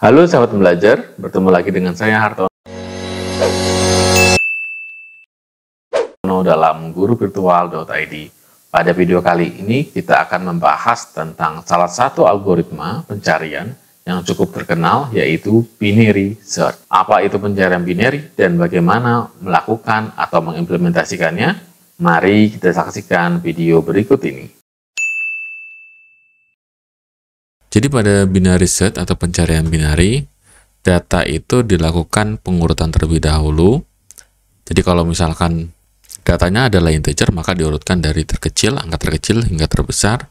Halo sahabat belajar, bertemu lagi dengan saya Hartono dalam guruvirtual.id. Pada video kali ini kita akan membahas tentang salah satu algoritma pencarian yang cukup terkenal, yaitu binary search. Apa itu pencarian binary dan bagaimana melakukan atau mengimplementasikannya? Mari kita saksikan video berikut ini. Jadi pada binary search atau pencarian binary, data itu dilakukan pengurutan terlebih dahulu. Jadi kalau misalkan datanya adalah integer, maka diurutkan dari terkecil, angka terkecil hingga terbesar.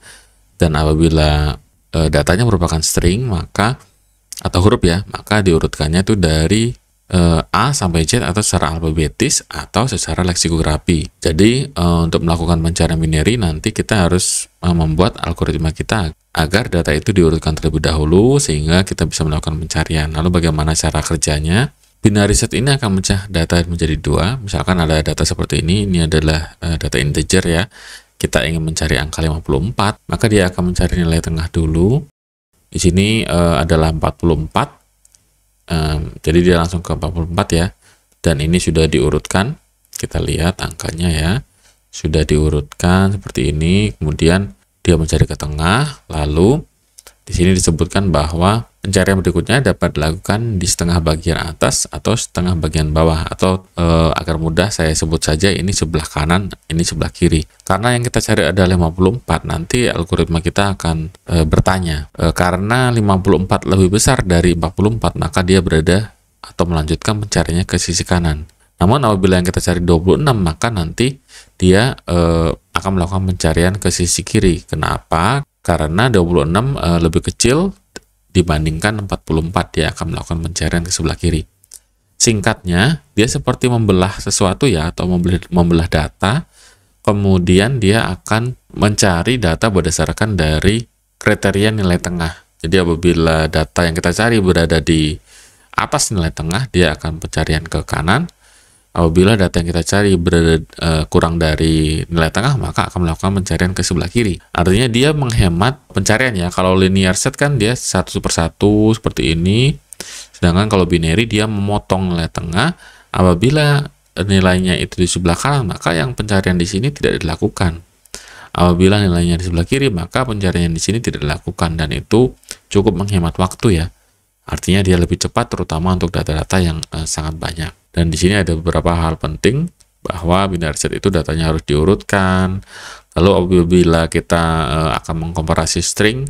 Dan apabila datanya merupakan string, maka atau huruf ya, maka diurutkannya itu dari A sampai Z atau secara alfabetis atau secara leksikografi. Jadi untuk melakukan pencarian binary nanti kita harus membuat algoritma kita agar data itu diurutkan terlebih dahulu sehingga kita bisa melakukan pencarian. Lalu bagaimana cara kerjanya? Binary search ini akan memecah data menjadi dua. Misalkan ada data seperti ini adalah data integer ya. Kita ingin mencari angka 54, maka dia akan mencari nilai tengah dulu. Di sini adalah 44. Jadi dia langsung ke 44 ya. Dan ini sudah diurutkan. Kita lihat angkanya ya. Sudah diurutkan seperti ini. Kemudian dia mencari ke tengah, lalu di sini disebutkan bahwa pencarian berikutnya dapat dilakukan di setengah bagian atas atau setengah bagian bawah, atau agar mudah saya sebut saja ini sebelah kanan, ini sebelah kiri. Karena yang kita cari adalah 54, nanti algoritma kita akan bertanya, karena 54 lebih besar dari 44, maka dia berada atau melanjutkan pencariannya ke sisi kanan. Namun apabila yang kita cari 26, maka nanti dia akan melakukan pencarian ke sisi kiri. Kenapa? Karena 26 lebih kecil dibandingkan 44, dia akan melakukan pencarian ke sebelah kiri. Singkatnya, dia seperti membelah sesuatu ya, atau membelah data, kemudian dia akan mencari data berdasarkan dari kriteria nilai tengah. Jadi apabila data yang kita cari berada di atas nilai tengah, dia akan pencarian ke kanan. Apabila data yang kita cari berada kurang dari nilai tengah, maka akan melakukan pencarian ke sebelah kiri. Artinya dia menghemat pencarian ya. Kalau linear search kan dia satu per satu seperti ini. Sedangkan kalau binary dia memotong nilai tengah. Apabila nilainya itu di sebelah kanan, maka yang pencarian di sini tidak dilakukan. Apabila nilainya di sebelah kiri, maka pencarian di sini tidak dilakukan, dan itu cukup menghemat waktu ya. Artinya dia lebih cepat, terutama untuk data-data yang sangat banyak. Dan di sini ada beberapa hal penting, bahwa binary search itu datanya harus diurutkan. Lalu apabila kita akan mengkomparasi string,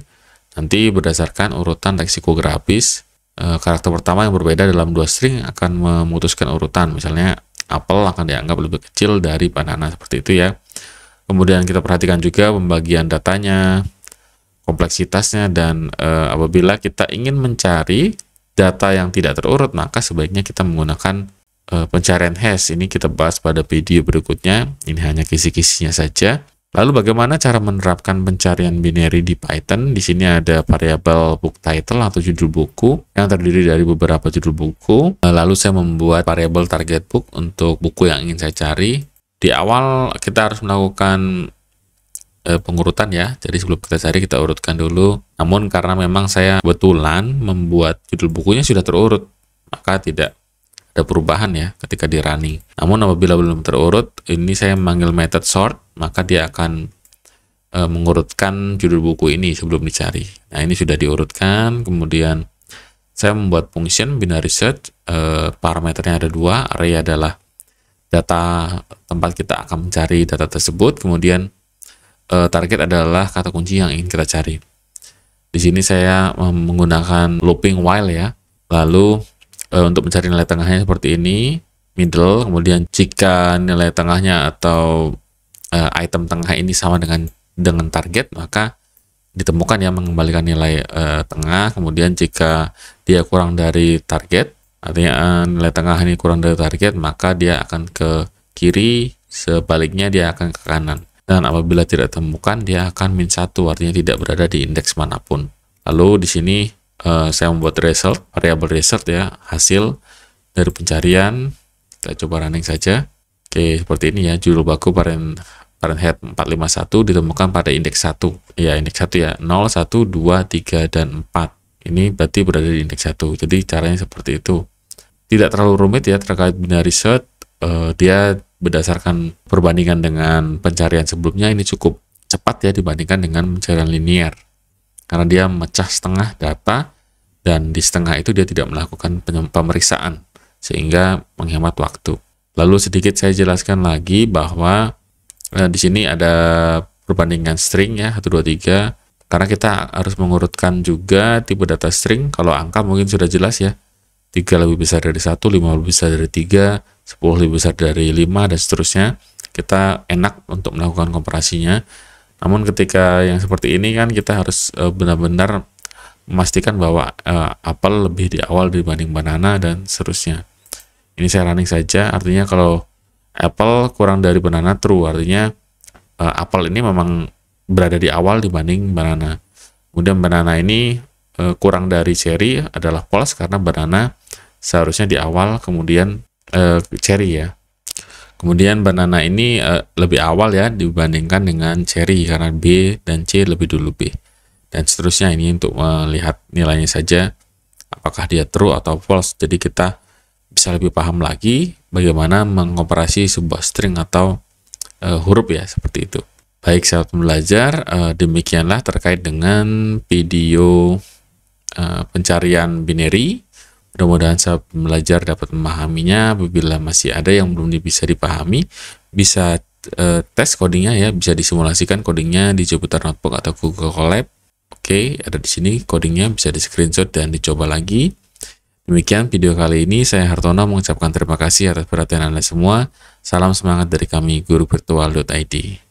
nanti berdasarkan urutan leksikografis, karakter pertama yang berbeda dalam dua string akan memutuskan urutan. Misalnya apel akan dianggap lebih kecil dari banana, seperti itu ya. Kemudian kita perhatikan juga pembagian datanya, kompleksitasnya, dan apabila kita ingin mencari data yang tidak terurut, maka sebaiknya kita menggunakan pencarian hash. Ini kita bahas pada video berikutnya, ini hanya kisi-kisinya saja. Lalu bagaimana cara menerapkan pencarian binary di Python? Di sini ada variabel book title atau judul buku yang terdiri dari beberapa judul buku. Lalu saya membuat variabel target book untuk buku yang ingin saya cari. Di awal kita harus melakukan pengurutan ya. Jadi sebelum kita cari, kita urutkan dulu. Namun karena memang saya kebetulan membuat judul bukunya sudah terurut, maka tidak ada perubahan ya ketika di running. Namun apabila belum terurut, ini saya memanggil method sort, maka dia akan mengurutkan judul buku ini sebelum dicari. Nah, ini sudah diurutkan. Kemudian saya membuat function binary search. Parameternya ada dua. Array adalah data tempat kita akan mencari data tersebut. Kemudian target adalah kata kunci yang ingin kita cari. Di sini saya menggunakan looping while ya. Lalu untuk mencari nilai tengahnya seperti ini, middle. Kemudian jika nilai tengahnya atau item tengah ini sama dengan target, maka ditemukan ya, mengembalikan nilai tengah. Kemudian jika dia kurang dari target, artinya nilai tengah ini kurang dari target, maka dia akan ke kiri, sebaliknya dia akan ke kanan. Dan apabila tidak ditemukan, dia akan -1, artinya tidak berada di indeks manapun. Lalu di sini saya membuat result, variabel result ya, hasil dari pencarian. Kita coba running saja. Oke, seperti ini ya, judul buku Fahrenheit 451 ditemukan pada indeks 1. Ya, indeks 1 ya, 0, 1, 2, 3, dan 4. ini berarti berada di indeks 1. Jadi caranya seperti itu. Tidak terlalu rumit ya terkait binary search. Dia berdasarkan perbandingan dengan pencarian sebelumnya ini cukup cepat ya dibandingkan dengan pencarian linear. Karena dia memecah setengah data dan di setengah itu dia tidak melakukan pemeriksaan sehingga menghemat waktu. Lalu sedikit saya jelaskan lagi bahwa di sini ada perbandingan string ya 1, 2, 3. Karena kita harus mengurutkan juga tipe data string. Kalau angka mungkin sudah jelas ya. 3 lebih besar dari 1, 5 lebih besar dari 3, 10 lebih besar dari 5, dan seterusnya. Kita enak untuk melakukan komparasinya. Namun ketika yang seperti ini kan kita harus benar-benar memastikan bahwa apel lebih di awal dibanding banana dan seterusnya. Ini saya running saja, artinya kalau apple kurang dari banana true, artinya apel ini memang berada di awal dibanding banana. Kemudian banana ini kurang dari cherry adalah false karena banana seharusnya di awal, kemudian cherry ya. Kemudian banana ini lebih awal ya dibandingkan dengan cherry karena B dan C lebih dulu B. Dan seterusnya, ini untuk melihat nilainya saja apakah dia true atau false. Jadi kita bisa lebih paham lagi bagaimana mengoperasi sebuah string atau huruf ya, seperti itu. Baik sahabat pembelajar, demikianlah terkait dengan video pencarian binary. Mudah-mudahan sahabat pembelajar dapat memahaminya. Apabila masih ada yang belum bisa dipahami, bisa tes codingnya ya, bisa disimulasikan codingnya di Jupyter Notebook atau Google Colab. Oke, ada di sini codingnya, bisa di screenshot dan dicoba lagi. Demikian video kali ini, saya Hartono mengucapkan terima kasih atas perhatian Anda semua. Salam semangat dari kami, guruvirtual.id.